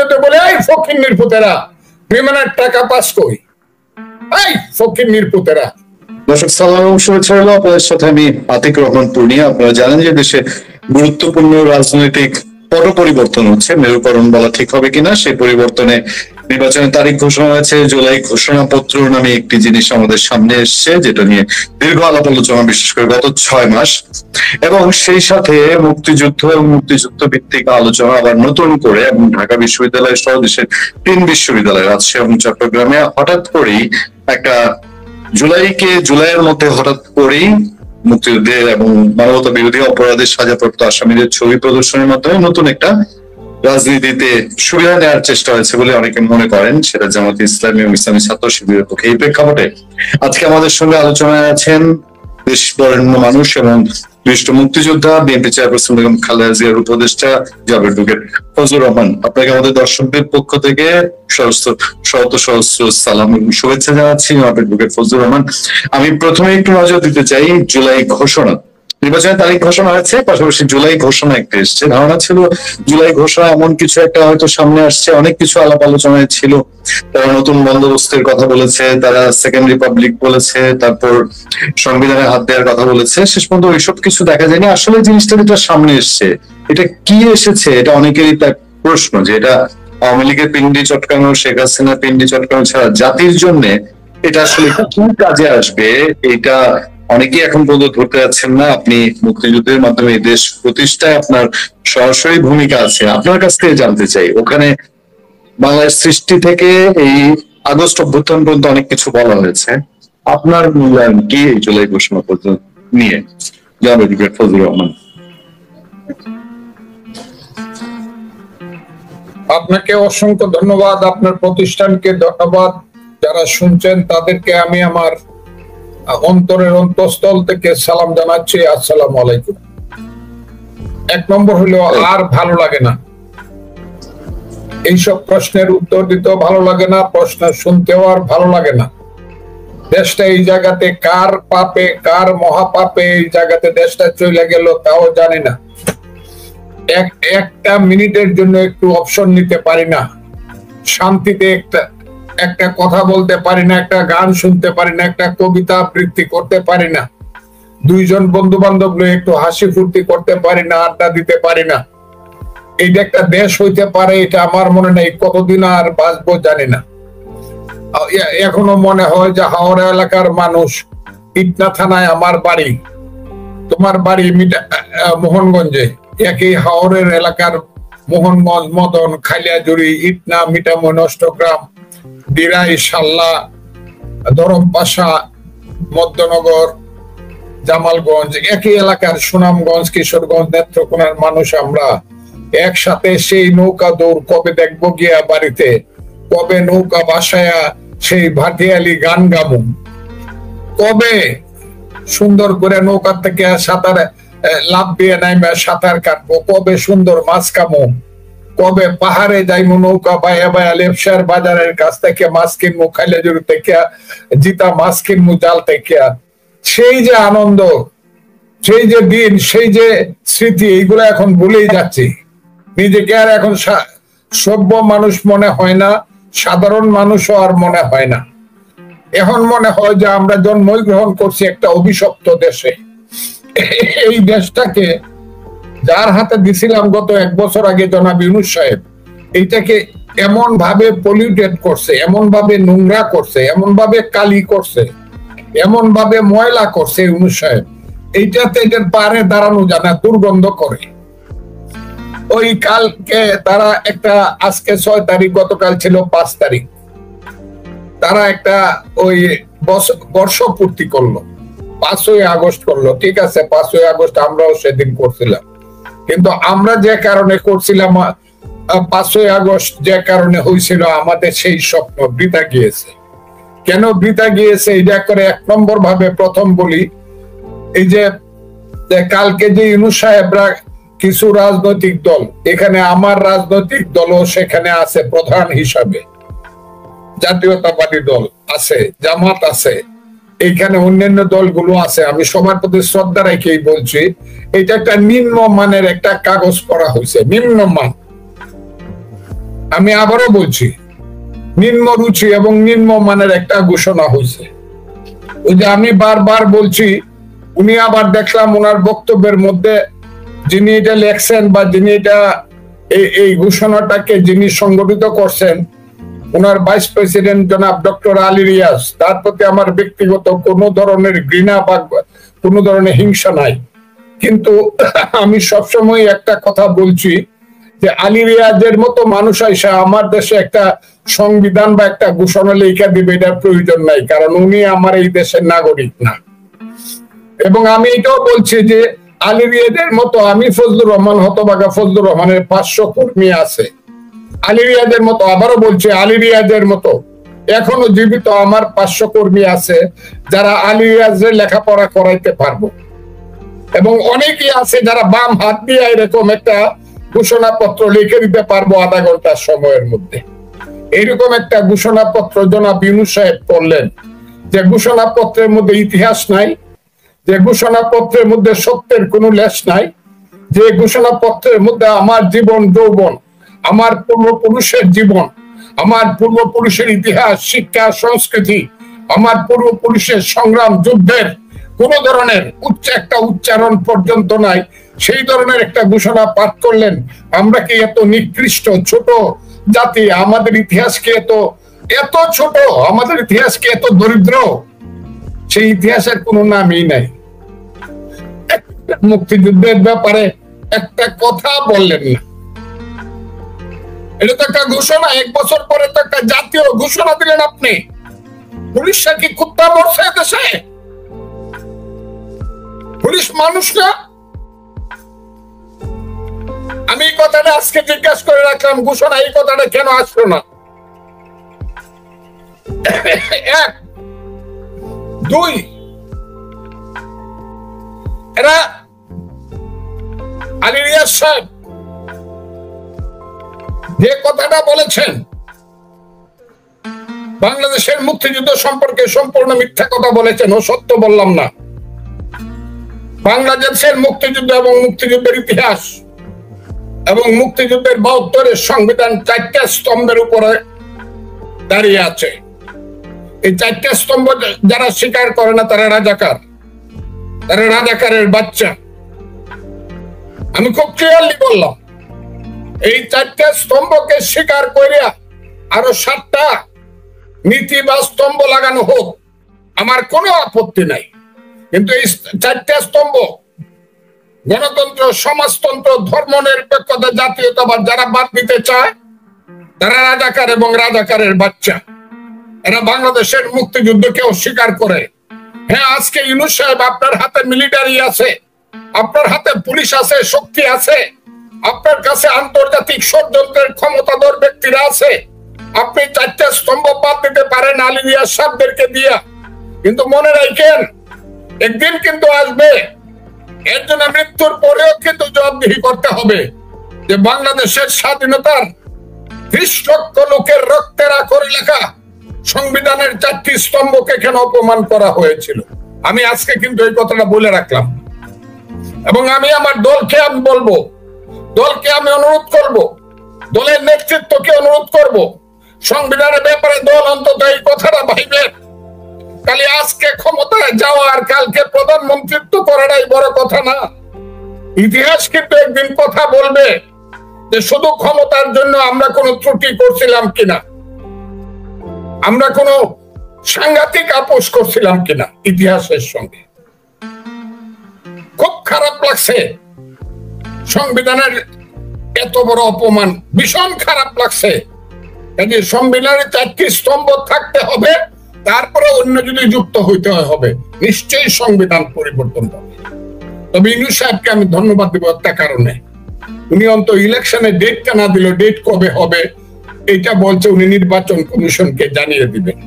যেতে বলে, এই ফকির নির্পুতেরা বিমানের টাকা পাস কই, এই ফকির নির্পুতেরা। দর্শক সালাম এবং শুভেচ্ছা হলো, আপনাদের সাথে আমি আতিক রহমান পূর্ণিয়া। আপনারা জানেন যে দেশে গুরুত্বপূর্ণ রাজনৈতিক পট পরিবর্তন হচ্ছে, মেরুকরণ বলা ঠিক হবে কিনা। সেই পরিবর্তনে নির্বাচনের তারিখ ঘোষণা হয়েছে, জুলাই ঘোষণাপত্র নামে একটি জিনিস আমাদের সামনে এসছে, যেটা নিয়ে দীর্ঘ আলাপ আলোচনা, বিশেষ করে গত 6 মাস। এবং সেই সাথে মুক্তিযুদ্ধ এবং মুক্তিযুদ্ধ ভিত্তিক আলোচনা আবার নতুন করে, এবং ঢাকা বিশ্ববিদ্যালয় সহ দেশের 3 বিশ্ববিদ্যালয় রাজশাহী এবং চট্টগ্রামে হঠাৎ করেই একটা জুলাইয়ের মধ্যে হঠাৎ করেই মুক্তিযুদ্ধের এবং মানবতা বিরোধী অপরাধের সাজাপ্রাপ্ত আসামিদের ছবি প্রদর্শনের মাধ্যমে নতুন একটা রাজনীতিতে সুবিধা নেওয়ার চেষ্টা হয়েছে বলে অনেকে মনে করেন, সেটা জামাতে ইসলামী এবং ইসলামী ছাত্র শিবিরের পক্ষে। এই প্রেক্ষাপটে আজকে আমাদের সঙ্গে আলোচনায় আছেন দেশ বরেণ্য মানুষ এবং বিশিষ্ট মুক্তিযোদ্ধা, বিএনপি চেয়ারপারসন বেগম খালেদা জিয়ার উপদেষ্টা জনাব অ্যাডভোকেট ফজলুর রহমান। আপনাকে আমাদের দর্শকদের পক্ষ থেকে সহস্র সালাম এবং শুভেচ্ছা জানাচ্ছি জনাব অ্যাডভোকেট ফজলুর রহমান। আমি প্রথমে একটু নজর দিতে চাই জুলাই ঘোষণা। নির্বাচনের তারিখ ঘোষণা হয়েছে, পাশাপাশি জুলাই ঘোষণা একটা এসছে। ধারণা ছিল জুলাই ঘোষণা এমন কিছু একটা হয়তো সামনে আসছে, অনেক কিছু আলাপ আলোচনায় ছিল। তারা নতুন বন্দোবস্তের কথা বলেছে, তারা সেকেন্ড রিপাবলিক বলেছে, তারপর সংবিধানে হাত দেওয়ার কথা বলেছে। শেষ পর্যন্ত ওইসব কিছু দেখা যায়নি। আসলে জিনিসটা যেটা সামনে এসছে, এটা কি এসেছে, এটা অনেকেরই তার প্রশ্ন, যে এটা আওয়ামী লীগের পিন্ডি চটকানো, শেখ হাসিনার পিন্ডি চটকানো ছাড়া জাতির জন্য এটা আসলে কি কাজে আসবে, এটা অনেকেই এখন পর্যন্ত ধরতে যাচ্ছেন না। আপনি মুক্তিযুদ্ধের মাধ্যমে এই দেশ প্রতিষ্ঠায় আপনার সরাসরি ভূমিকা আছে, আপনার কাছ থেকে জানতে চাই, ওখানে বাংলাদেশ সৃষ্টি থেকে এই আগস্ট অভ্যুত্থান পর্যন্ত অনেক কিছু বলা হয়েছে, আপনার মূল্যায়ন কি এই জুলাই ঘোষণা পর্যন্ত নিয়ে? জনাব অ্যাডভোকেট ফজলুর রহমান। আপনাকে অসংখ্য ধন্যবাদ, আপনার প্রতিষ্ঠানকে ধন্যবাদ। যারা শুনছেন তাদেরকে আমি আমার অন্তরের অন্তঃস্থল থেকে সালাম জানাচ্ছি, আসসালামু আলাইকুম। 1 নম্বর হলো, আর ভালো লাগে না এইসব প্রশ্নের উত্তর দিতেও ভালো লাগে না, প্রশ্ন শুনতেও আর ভালো লাগে না। দেশটা এই জায়গাতে কার পাপে, কার মহাপাপে এই জায়গাতে দেশটা চলে গেল তাও জানি না। একটা মিনিটের জন্য একটু অপশন নিতে পারি না, শান্তিতে একটা কথা বলতে পারি না, একটা গান শুনতে পারি না, একটা কবিতা আবৃত্তি করতে পারি না, 2 জন বন্ধু বান্ধব লয়ে একটু হাসি ফুর্তি করতে পারি না, আড্ডা দিতে পারি না। এইটা একটা দেশ হইতে পারে? এটা আমার মনে নেই, কতদিন আর বাঁচবো জানি না। এখনো মনে হয় যে হাওড়া এলাকার মানুষ, ইটনা থানায় আমার বাড়ি, তোমার বাড়ি মোহনগঞ্জে, একই হাওড়ের এলাকার মোহনগঞ্জ, মদন, খালিয়াজুড়ি, ইটনা, মিঠামইন, অষ্টগ্রাম, দিরাই, সাল্লা, ধরমপাশা, মধ্যনগর, জামালগঞ্জ, একই এলাকার সুনামগঞ্জ, কিশোরগঞ্জ, নেত্রকোনার মানুষ আমরা একসাথে। সেই নৌকা দৌড় কবে দেখবো গিয়া বাড়িতে, কবে নৌকা বাসায়া সেই ভাটিয়ালি গান গামু, কবে সুন্দর করে নৌকা থেকে সাঁতার লাভ দিয়ে নাইমা সাঁতার কাটবো, কবে সুন্দর মাছ খামু, কবে পাহাড়ে যাইমু নৌকা বায়া বায়া লেপসার বাজারের কাছ থেকে মাছ কিনবো, খাইলাজুরি থেকে জিতা মাছ কিনবো জাল থেকে। সেই যে আনন্দ, সেই যে দিন, সেই যে স্মৃতি, এইগুলো এখন ভুলেই যাচ্ছি। নিজেকে আর এখন সভ্য মানুষ মনে হয় না, সাধারণ মানুষও আর মনে হয় না। এখন মনে হয় যে আমরা জন্মই গ্রহণ করছি একটা অভিশপ্ত দেশে। এই দেশটাকে যার হাতে দিছিলাম গত 1 বছর আগে জনাব ইউনূস সাহেব, এইটাকে এমন ভাবে পলিউটেড করছে, এমন ভাবে নোংরা করছে, এমন ভাবে কালি করছে, এমন ভাবে ময়লা করছে ইউনূস সাহেব, এইটাতে এটার পারে দাঁড়ানো যায় না, দুর্গন্ধ করে। ওই কালকে তারা একটা, আজকে 6 তারিখ, গতকাল ছিল 5 তারিখ, তারা একটা ওই বর্ষপূর্তি করলো, 5ই আগস্ট করলো। ঠিক আছে, 5ই আগস্ট আমরাও সেদিন করছিলাম, কিন্তু আমরা যে কারণে করছিলাম, 5ই আগস্ট যে কারণে হয়েছিল, আমাদের সেই স্বপ্ন বৃথা গিয়েছে। কেন বৃথা গিয়েছে এটা করে 1 নম্বর ভাবে প্রথম বলি, এই যে কালকে যে ইউনূস সাহেবরা কিছু রাজনৈতিক দল, এখানে আমার রাজনৈতিক দলও সেখানে আছে প্রধান হিসাবে, জাতীয়তাবাদী দল আছে, জামাত আছে, এইখানে অন্যান্য দলগুলো আছে। আমি সবার প্রতি শ্রদ্ধা রেখেই বলছি, এটা একটা নিম্ন মানের একটা কাগজ করা হয়েছে, নিম্ন মান। আমি আবারও বলছি, নিম্ন রুচি এবং নিম্ন মানের একটা ঘোষণা হয়েছে। ওই যে আমি বারবার বলছি, উনি আবার দেখলাম ওনার বক্তব্যের মধ্যে যিনি এটা লেখছেন বা যিনি এটা এই ঘোষণাটাকে যিনি সংগঠিত করছেন, ওনার ভাইস প্রেসিডেন্ট জনাব ডক্টর আলী রিয়াজ, তার প্রতি আমার ব্যক্তিগত কোনো ধরনের ঘৃণা বা কোনো ধরনের হিংসা নাই। কিন্তু আমি সবসময় একটা কথা বলছি যে আলী রিয়াজের মতো মানুষ আইসা আমার দেশে একটা সংবিধান বা একটা ঘোষণা লেখা দিবে, এটার প্রয়োজন নাই, কারণ উনি আমার এই দেশের নাগরিক না। এবং আমি এটাও বলছি যে আলী রিয়াজের মতো, আমি ফজলুর রহমান, হতভাগা ফজলুর রহমানের 500 কর্মী আছে। আলী রিয়াজের মতো, আবারও বলছি, আলী রিয়াজের মতো এখনো জীবিত আমার 500 কর্মী আছে যারা আলী রিয়াজের লেখাপড়া করাইতে পারবো। এবং অনেকেই আছে যারা বাম হাত দিয়ে এরকম একটা ঘোষণাপত্র লিখে দিতে পারবো আধা ঘন্টার সময়ের মধ্যে। এইরকম একটা ঘোষণাপত্র জনাব ইউনূস সাহেব করলেন, যে ঘোষণাপত্রের মধ্যে ইতিহাস নাই, যে ঘোষণাপত্রের মধ্যে সত্যের কোনো লেশ নাই, যে ঘোষণাপত্রের মধ্যে আমার জীবন যৌবন, আমার পূর্বপুরুষের জীবন, আমার পূর্বপুরুষের ইতিহাস, শিক্ষা, সংস্কৃতি, আমার পূর্বপুরুষের সংগ্রাম, যুদ্ধের কোন ধরনের একটা উচ্চারণ পর্যন্ত নাই, সেই ধরনের একটা ঘোষণা পাঠ করলেন। আমরা কি এত নিকৃষ্ট ছোট জাতি? আমাদের ইতিহাসকে এত ছোট, আমাদের ইতিহাসকে এত দরিদ্র? সেই ইতিহাসের কোনো নামই নাই। মুক্তিযুদ্ধের ব্যাপারে একটা কথা বললেন না। এটা তো একটা ঘোষণা, 1 বছর পরে তো একটা জাতীয় ঘোষণা দিলেন আপনি। পুলিশরা কি কুত্তা মরছে দেশে? পুলিশ মানুষ না? আমি এই কথাটা আজকে জিজ্ঞাসা করে রাখলাম, ঘোষণা এই কথাটা কেন আসলো না? 1 2 এরা আলী রিয়াজ সাহেব যে কথাটা বলেছেন বাংলাদেশের মুক্তিযুদ্ধ সম্পর্কে সম্পূর্ণ মিথ্যা কথা বলেছেন, ও সত্য বললাম না। বাংলাদেশের মুক্তিযুদ্ধ এবং মুক্তিযুদ্ধের ইতিহাস এবং মুক্তিযুদ্ধের 72-এর সংবিধান 4টা স্তম্ভের উপরে দাঁড়িয়ে আছে। এই 4টা স্তম্ভ যারা স্বীকার করে না তারা রাজাকার, তারা রাজাকারের বাচ্চা। আমি খুব ক্লিয়ারলি বললাম, এই 4টা স্তম্ভকে স্বীকার করিয়া আরো 7টা নীতি বা স্তম্ভ লাগানো হোক, আমার কোনো আপত্তি নাই। কিন্তু এই 4টা স্তম্ভ, গণতন্ত্র, সমাজতন্ত্র, ধর্মনিরপেক্ষতা, জাতীয়তাবাদ যারা বাদ দিতে চায় তারা রাজাকার এবং রাজাকারের বাচ্চা। এরা বাংলাদেশের মুক্তিযুদ্ধকে অস্বীকার করে। হ্যাঁ, আজকে ইউনূস সাহেব আপনার হাতে মিলিটারি আছে, আপনার হাতে পুলিশ আছে, শক্তি আছে, আপনার কাছে আন্তর্জাতিক ষড়যন্ত্রের ক্ষমতাধর ব্যক্তিরা আছে। আপনি 4টা স্তম্ভ বাদ দিতে পারেন আলী রিয়াজ সাহেবদেরকে দিয়া, কিন্তু মনে রাখেন একদিন কিন্তু আসবে, এর জন্য মৃত্যুর পরেও কিন্তু জবাবদিহি করতে হবে যে বাংলাদেশের স্বাধীনতার 30 লক্ষ লোকের রক্তের আখরে লেখা সংবিধানের 4টি স্তম্ভকে কেন অপমান করা হয়েছিল। আমি আজকে কিন্তু এই কথাটা বলে রাখলাম, এবং আমি আমার দলকে আমি বলবো, দলকে আমি অনুরোধ করব, দলের নেতৃত্বকে অনুরোধ করব, সংবিধানের ব্যাপারে দল অন্তত এই কথাটা ভাইবেন। খালি আজকে ক্ষমতায় যাওয়া আর কালকে প্রধানমন্ত্রিত্ব করাটাই বড় কথা না। ইতিহাস কিন্তু একদিন কথা বলবে যে শুধু ক্ষমতার জন্য আমরা কোনো ত্রুটি করছিলাম কিনা, আমরা কোনো সাংঘাতিক আপোষ করছিলাম কিনা ইতিহাসের সঙ্গে। খুব খারাপ লাগছে সংবিধানের এত বড় অপমান, ভীষণ খারাপ লাগছে। সংবিধানের 4টি স্তম্ভ থাকতে হবে, তারপরে অন্য যদি যুক্ত হইতে হবে, নিশ্চয়ই সংবিধান পরিবর্তন হবে। তবে ইউনূস সাহেবকে আমি ধন্যবাদ দেব একটা কারণে, উনি অন্তত ইলেকশনের ডেটটা না দিল, ডেট কবে হবে এইটা বলছে উনি নির্বাচন কমিশনকে জানিয়ে দিবেন।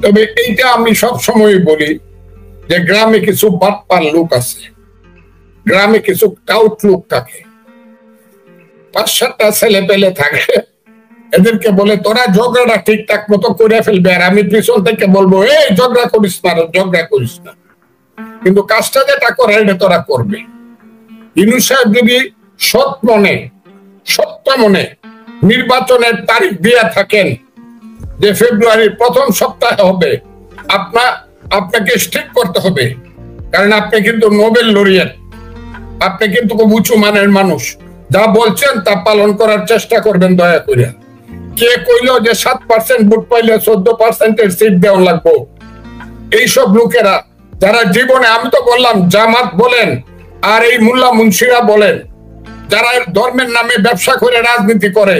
তবে এইটা আমি সব সময় বলি যে গ্রামে কিছু বাটপার লোক আছে, গ্রামে কিছু টাউট লোক থাকে, 5-7টা ছেলে পেলে থাকে, এদেরকে বলে তোরা ঝগড়াটা ঠিকঠাক মতো করে ফেলবে, আর আমি পিছন থেকে বলবো এই ঝগড়া করিস না, ঝগড়া করিস না, কিন্তু কাজটা যেটা করে এটা তোরা করবে। ইউনূস সাহেব যদি সৎ মনে, সত্য মনে নির্বাচনের তারিখ দিয়ে থাকেন যে ফেব্রুয়ারির প্রথম সপ্তাহে হবে, আপনাকে ঠিক করতে হবে। কারণ আপনি কিন্তু নোবেল লরিয়েট, আপনি কিন্তু খুব উঁচু মানের মানুষ। যা বলছেন তা পালন করার চেষ্টা করবেন দয়া করে। কে কইল যে 7% ভোট পাইলে 14% সিট দেওয়া লাগবে? এইসব লোকেরা যারা জীবনে, আমি তো বললাম জামাত বলেন আর এই মোল্লা মুন্সিরা বলেন, যারা ধর্মের নামে ব্যবসা করে রাজনীতি করে,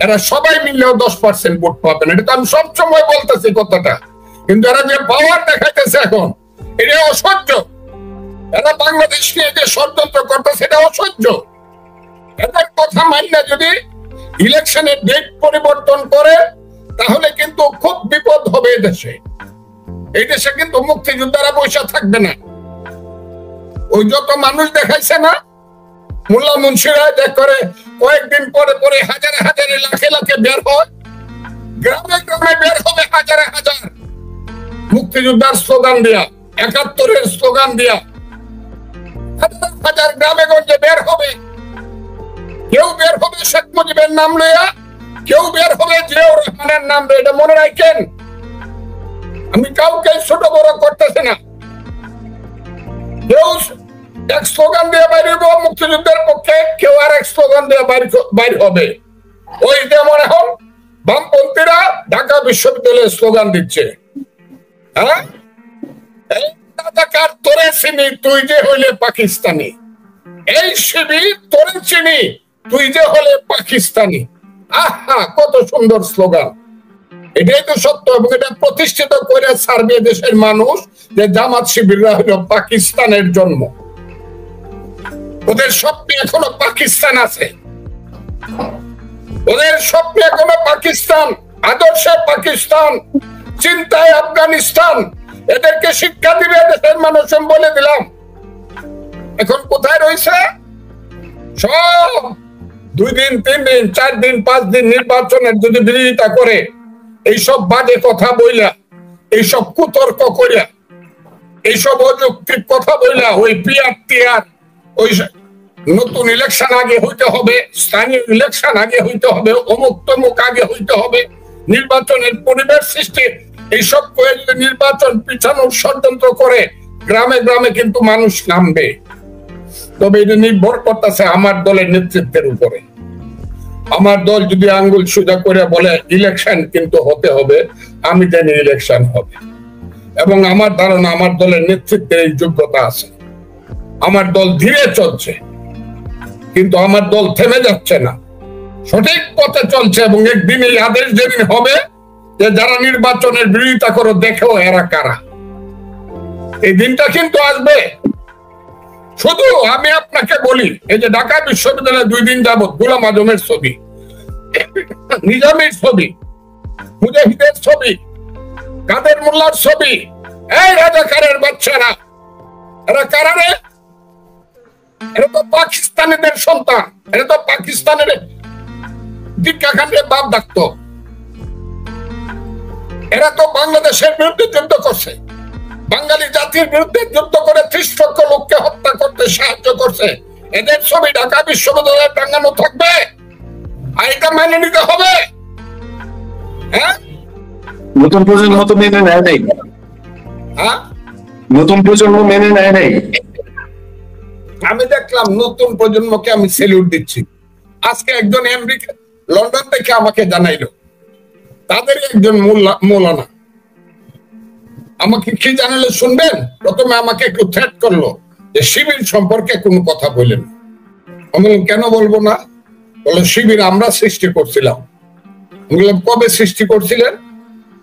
এরা সবাই মিললেও 10% ভোট পাবেন। এটা তো আমি সবসময় বলতেছি কথাটা, কিন্তু এরা যে পাওয়ার দেখাইতেছে এখন, এটা অসহ্য। এরা বাংলাদেশ নিয়ে যে ষড়যন্ত্র করতেছে, এটা অসহ্য। এদের কথা মানলে যদি ইলেকশনের ডেট পরিবর্তন করে, তাহলে কিন্তু খুব বিপদ হবে দেশে। এই দেশে কিন্তু মুক্তিযোদ্ধারা বসে থাকবে না। ওই যত মানুষ দেখাইছে না মোল্লা মুন্সিরা, যে করে কয়েকদিন পরে পরে হাজারে হাজারে লাখে লাখে বের হয়, গ্রামে গ্রামে বের হবে হাজারে হাজার মুক্তিযোদ্ধার স্লোগান দিয়া, 71-এর স্লোগান দিয়া হাজার হাজার গ্রামে গঞ্জে বের হবে। কেউ বের হবে শেখ মুজিবের নাম লইয়া, কেউ বের হবে জিয়াউর রহমানের নাম লইয়া। এটা মনে রাখেন, আমি কাউকে ছোট বড় করতেছি না। কেউ এক স্লোগান দিয়ে বাইর হইব মুক্তিযুদ্ধের পক্ষে, কেউ আর এক স্লোগান দিয়ে বাইর হবে। ওই যেমন এখন বামপন্থীরা ঢাকা বিশ্ববিদ্যালয়ের স্লোগান দিচ্ছে, হ্যাঁ, তোরে চিনি তুই যে হইলে পাকিস্তানি, এই শিবির তোরে চিনি তুই যে হলে পাকিস্তানি। আহা, কত সুন্দর স্লোগান! এটাই তো সত্য, এবং এটা প্রতিষ্ঠিত করে সার্বিয়া দেশের মানুষ যে জামাত শিবিররা হলো পাকিস্তানের জন্ম। ওদের স্বপ্নে এখনো পাকিস্তান আছে, ওদের স্বপ্নে এখনো পাকিস্তান, আদর্শে পাকিস্তান, চিন্তায় আফগানিস্তান। এদেরকে শিক্ষা দিবে দেশের মানুষ, বলে দিলাম। এখন কোথায় রয়েছে? সব 2 দিন 3 দিন 4 দিন 5 দিন নির্বাচনের যদি বিরোধিতা করে, এইসব বাজে কথা বইলা, এইসব কুতর্ক করিয়া, এইসব অযৌক্তিক কথা বইলা, ওই পিয়ার টিয়ার, ওই নতুন ইলেকশন আগে হইতে হবে, স্থানীয় ইলেকশন আগে হইতে হবে, অমুক তমুক আগে হইতে হবে, নির্বাচনের পরিবেশ সৃষ্টি, এইসব করে যদি নির্বাচন পিছানোর ষড়যন্ত্র করে, গ্রামে গ্রামে কিন্তু মানুষ নামবে। তবে এটা নির্ভর করতেছে আমার দলের নেতৃত্বের উপরে। আমার দল যদি আঙ্গুল সোজা করে বলে ইলেকশন কিন্তু হতে হবে, আমি জানি ইলেকশন হবে, এবং আমার ধারণা আমার দলের নেতৃত্বের এই যোগ্যতা আছে। আমার দল ধীরে চলছে, কিন্তু আমার দল থেমে যাচ্ছে না, সঠিক পথে চলছে। এবং একদিন এই আদেশ যেদিন হবে যে যারা নির্বাচনের বিরোধিতা করো, দেখো এরা কারা, এই দিনটা কিন্তু আসবে। শুধু আমি আপনাকে বলি, এই যে ঢাকা বিশ্ববিদ্যালয়ে 2 দিন যাবত গোলাম আজমের ছবি, নিজামের ছবি, মুজাহিদের ছবি, কাদের মোল্লার ছবি, এই রাজাকারের বাচ্চারা, এরা কারা রে? এরা তো পাকিস্তানিদের সন্তান, এরা তো পাকিস্তানের দীক্ষা খানের বাপ ডাকত। এরা তো বাংলাদেশের বিরুদ্ধে যুদ্ধ করছে, বাঙালি জাতির বিরুদ্ধে যুদ্ধ করে 30 লক্ষ লোককে হত্যা করতে সাহায্য করছে। এদের ছবি ঢাকা বিশ্ববিদ্যালয়ে টাঙানো থাকবে, আর এটা মেনে নিতে হবে। হ্যাঁ, নতুন প্রজন্ম তো মেনে নেয় নাই। হ্যাঁ, নতুন প্রজন্ম মেনে নেয় নাই। আমি দেখলাম নতুন প্রজন্মকে আমি সেলিউট দিচ্ছি। আজকে একজন আমেরিকা লন্ডন থেকে আমাকে জানাইলো, তাদের একজন মৌলানা আমাকে কি জানালে শুনবেন? প্রথমে আমাকে একটু থ্রেট করলো যে শিবির সম্পর্কে কোনো কথা বলেন। আমি বললাম কেন বলবো না? বললো শিবির আমরা সৃষ্টি করছিলাম। আমি বললাম কবে সৃষ্টি করছিলেন?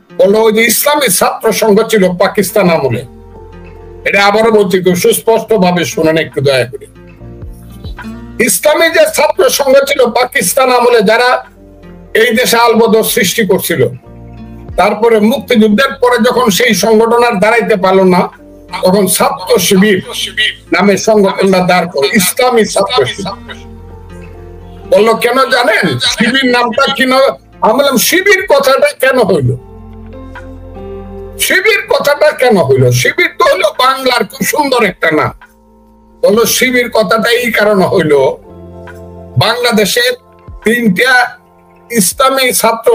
বললো ওই যে ইসলামী ছাত্র সংঘ ছিল পাকিস্তান আমলে। এটা আবারও বলছি, কেউ সুস্পষ্ট ভাবে শুনেন একটু দয়া করে। ইসলামী যে ছাত্র সংঘ ছিল পাকিস্তান আমলে, যারা এই দেশে আলবদর সৃষ্টি করছিল, তারপরে মুক্তিযুদ্ধের পরে যখন সেই সংগঠন আর দাঁড়াইতে পারলো না, তখন ছাত্র শিবির নামে সংগঠনটা দাঁড় করে, ইসলামী ছাত্র শিবির। বললো কেন জানেন শিবির নামটা কিনা? আমি বললাম শিবির কথাটা কেন হইলো? শিবির কথাটা কেন হইলো? শিবির তো হইলো বাংলার খুব সুন্দর একটা নাম। বললো শিবির কথাটা এই কারণে হইলো, বাংলাদেশের 3টা ইসলামী ছাত্র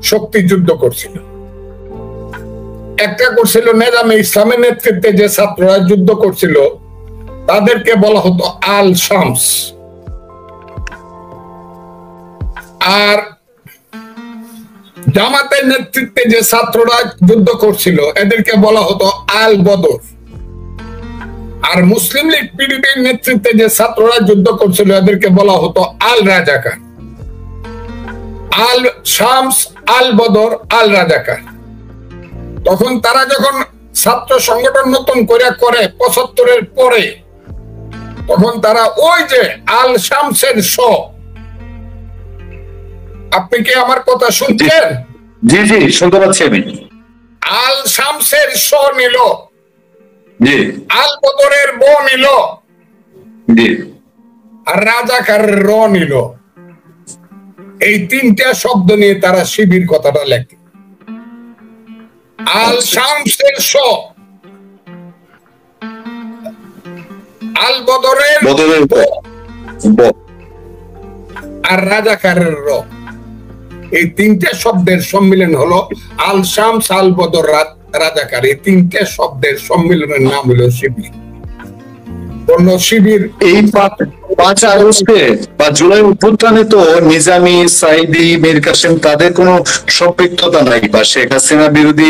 শক্তি যুদ্ধ করছিল, একটা করছিল নেজামে ইসলামের নেতৃত্বে যে ছাত্ররা যুদ্ধ করছিল তাদেরকে বলা হতো আল শামস, আর জামাতের নেতৃত্বে যে ছাত্ররা যুদ্ধ করছিল এদেরকে বলা হতো আল বদর, আর মুসলিম লীগ পিডিপির নেতৃত্বে যে ছাত্ররা যুদ্ধ করছিল এদেরকে বলা হতো আল রাজাকার। আল শামস, আল বদর, আল রাজাকার। তখন তারা যখন ছাত্র সংগঠন নতুন করে ৭৫-এর পরে, তখন তারা ওই যে আল শামসের আপনি কি আমার কথা শুনছেন? জি জি শুনতে পাচ্ছি আমি। আল শামসের নিল, জি। আল বদরের নিল, জি। আর রাজাকারের নিল। এই তিনটা শব্দ নিয়ে তারা শিবির কথাটা লেখে। আল শামসের আল বদরের আর রাজাকারের এই তিনটা শব্দের সম্মিলন হলো আল শামস, আল বদর, রাজাকার। এই তিনটা শব্দের সম্মিলনের নাম হলো শিবির। শিবির এই ৫ আগস্টে বা জুলাই অভ্যুত্থানে তো নিজামী, সাইদি, মীর কাসেম তাদের কোনো সম্পৃক্ততা নাই, বা শেখ হাসিনা বিরোধী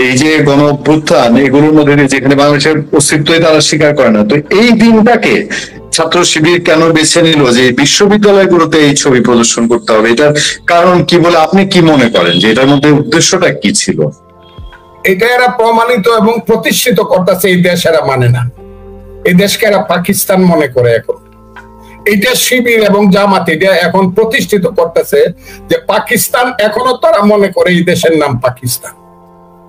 এই যে গণ অভ্যুত্থান এগুলোর মধ্যে যেখানে বাংলাদেশের অস্তিত্বই তারা স্বীকার করে না। তো এই দিনটাকে ছাত্র শিবির কেন বেছে নিল যে বিশ্ববিদ্যালয়গুলোতে এই ছবি প্রদর্শন করতে হবে? এটার কারণ কি বলে আপনি কি মনে করেন, যে এটার মধ্যে উদ্দেশ্যটা কি ছিল? এটা এরা প্রমাণিত এবং প্রতিষ্ঠিত করতেছে এই দেশ এরা মানে না। এই দেশকে এরা পাকিস্তান মনে করে। এখন এইটা শিবির এবং জামাত এটা এখন প্রতিষ্ঠিত করতেছে যে পাকিস্তান, এখনো তারা মনে করে এই দেশের নাম পাকিস্তান,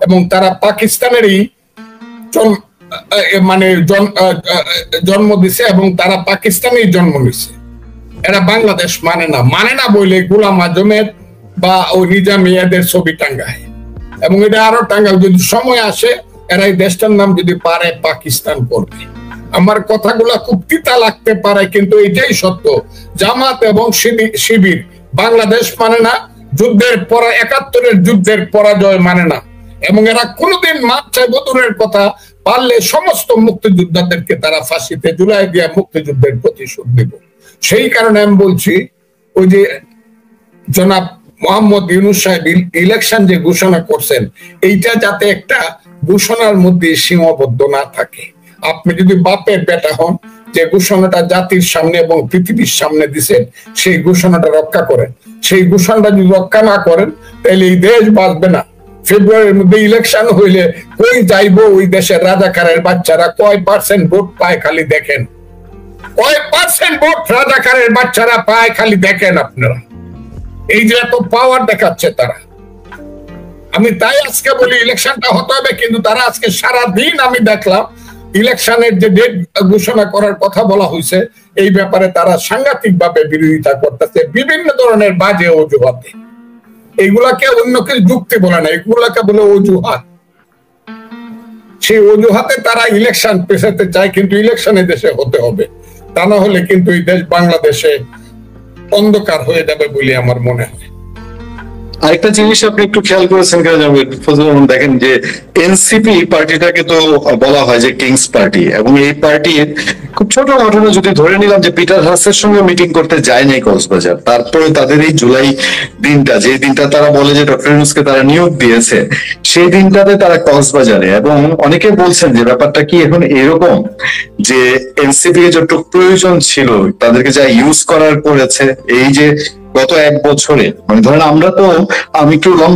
এবং তারা পাকিস্তানেরই মানে জন্ম দিছে এবং তারা পাকিস্তানেই জন্ম নিছে। এরা বাংলাদেশ মানে না বলে গোলাম আজমের বা ওই নিজামী এদের ছবি টাঙ্গায়, এবং এটা আরো টাঙ্গায়। যদি সময় আসে এরা এই দেশটার নাম যদি পারে পাকিস্তান করবে। আমার কথাগুলা খুব তিতা লাগতে পারে, কিন্তু এটাই সত্য। জামাত এবং শিবির বাংলাদেশ মানে না, যুদ্ধের পরা ৭১-এর যুদ্ধের পরাজয় মানে না, এবং এরা কোনোদিন মাপ চাইবো দূরের কথা, পারলে সমস্ত মুক্তিযোদ্ধাদেরকে তারা ফাঁসিতে ঝুলাই দিয়ে মুক্তিযুদ্ধের প্রতিশোধ দেব। সেই কারণে আমি বলছি, ওই যে জনাব মোহাম্মদ ইউনূস সাহেব ইলেকশন যে ঘোষণা করছেন, এইটা যাতে একটা ঘোষণার মধ্যে সীমাবদ্ধ না থাকে। আপনি যদি বাপের বেটা হন, যে ঘোষণাটা জাতির সামনে এবং পৃথিবীর সামনে দিচ্ছেন, সেই ঘোষণাটা রক্ষা করেন। সেই ঘোষণাটা যদি রক্ষা না করেন তাহলে এই দেশ বাঁচবে না। ফেব্রুয়ারির মধ্যে ইলেকশন হইলে কই যাইবো ওই দেশের রাজাকারের বাচ্চারা? কয় পার্সেন্ট ভোট পায় খালি দেখেন, কয় পার্সেন্ট ভোট রাজাকারের বাচ্চারা পায় খালি দেখেন আপনারা। এই যে এত পাওয়ার দেখাচ্ছে তারা। আমি তাই আজকে বলি ইলেকশনটা হতে হবে, কিন্তু তারা আজকে সারাদিন আমি দেখলাম ইলেকশনের যে ডেট ঘোষণা করার কথা বলা হয়েছে এই ব্যাপারে তারা সাংঘাতিক ভাবে বিরোধিতা করতেছে বিভিন্ন ধরনের বাজে অজুহাতে। এইগুলাকে অন্য কিছু যুক্তি বলে না, এগুলাকে বলে অজুহাত। সেই অজুহাতে তারা ইলেকশন পেছাতে চায়, কিন্তু ইলেকশনে দেশে হতে হবে, তা না হলে কিন্তু এই দেশ বাংলাদেশে অন্ধকার হয়ে যাবে বলে আমার মনে হয়। আরেকটা জিনিস আপনি একটু খেয়াল করেছেন কিনা ফজলুর রহমান, দেখেন যে এনসিপি পার্টিটাকে তো বলা হয় যে কিংস পার্টি, এবং এই পার্টির খুব ছোট ঘটনা যদি ধরে নিলাম যে পিটার হাসের সঙ্গে মিটিং করতে যায় নাই কক্সবাজার, তারপরে তাদের এই জুলাই দিনটা, যে দিনটা তারা বলে যে ডক্টর ইউনূসকে তারা নিয়োগ দিয়েছে, সেই দিনটাতে তারা কক্সবাজারে। এবং অনেকে বলছেন যে ব্যাপারটা কি এখন এরকম যে এনসিপি যতটুকু প্রয়োজন ছিল তাদেরকে যা ইউজ করার করেছে এই যে গত ১ বছরে, মানে ধরেন আমরা তো আমি একটু লম্বা